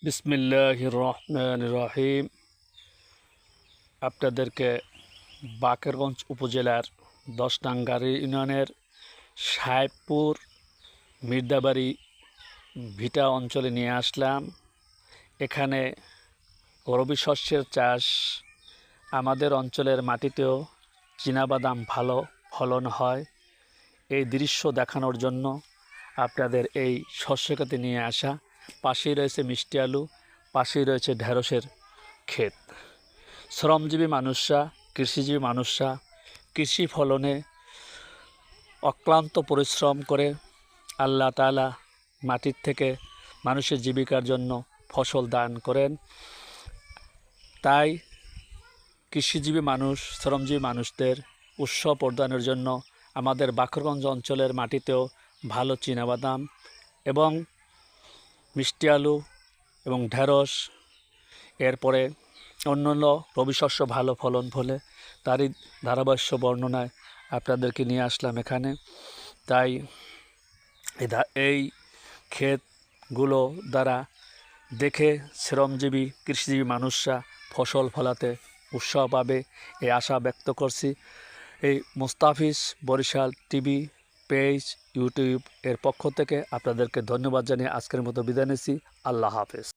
বিসমিল্লাহির রহমানির রহিম। আপনাদেরকে বাকেরগঞ্জ উপজেলার ১০ নং গাড়ি ইউনিয়নের সাহেবপুর মির্দাবাড়ি ভিটা অঞ্চলে নিয়ে আসলাম। এখানে রবি শস্যের চাষ, আমাদের অঞ্চলের মাটিতেও চীনাবাদাম ভালো ফলন হয়। এই দৃশ্য দেখানোর জন্য আপনাদের এই শস্যক্ষেতে নিয়ে আসা। পাশেই রয়েছে মিষ্টি আলু, পাশেই রয়েছে ঢেঁড়সের ক্ষেত। শ্রমজীবী মানুষরা, কৃষিজীবী মানুষরা কৃষি ফলনে অক্লান্ত পরিশ্রম করে আল্লাহ তাআলা মাটির থেকে মানুষের জীবিকার জন্য ফসল দান করেন। তাই কৃষিজীবী মানুষ, শ্রমজীবী মানুষদের উৎস প্রদানের জন্য আমাদের বাকেরগঞ্জ অঞ্চলের মাটিতেও ভালো চীনাবাদাম এবং মিষ্টি আলু এবং ঢেঁড়স, এরপরে অন্যান্য রবি শস্য ভালো ফলন ফলে তারই ধারাভাষ্য বর্ণনায় আপনাদেরকে নিয়ে আসলাম এখানে। তাই এই ক্ষেতগুলো দ্বারা দেখে শ্রমজীবী কৃষিজীবী মানুষরা ফসল ফলাতে উৎসাহ পাবে, এই আশা ব্যক্ত করছি। এই Mustafiz Barishal TV page, YouTube এর পক্ষ থেকে আপনাদেরকে ধন্যবাদ জানিয়ে আজকের মতো বিদায় নিচ্ছি। আল্লাহ হাফেজ।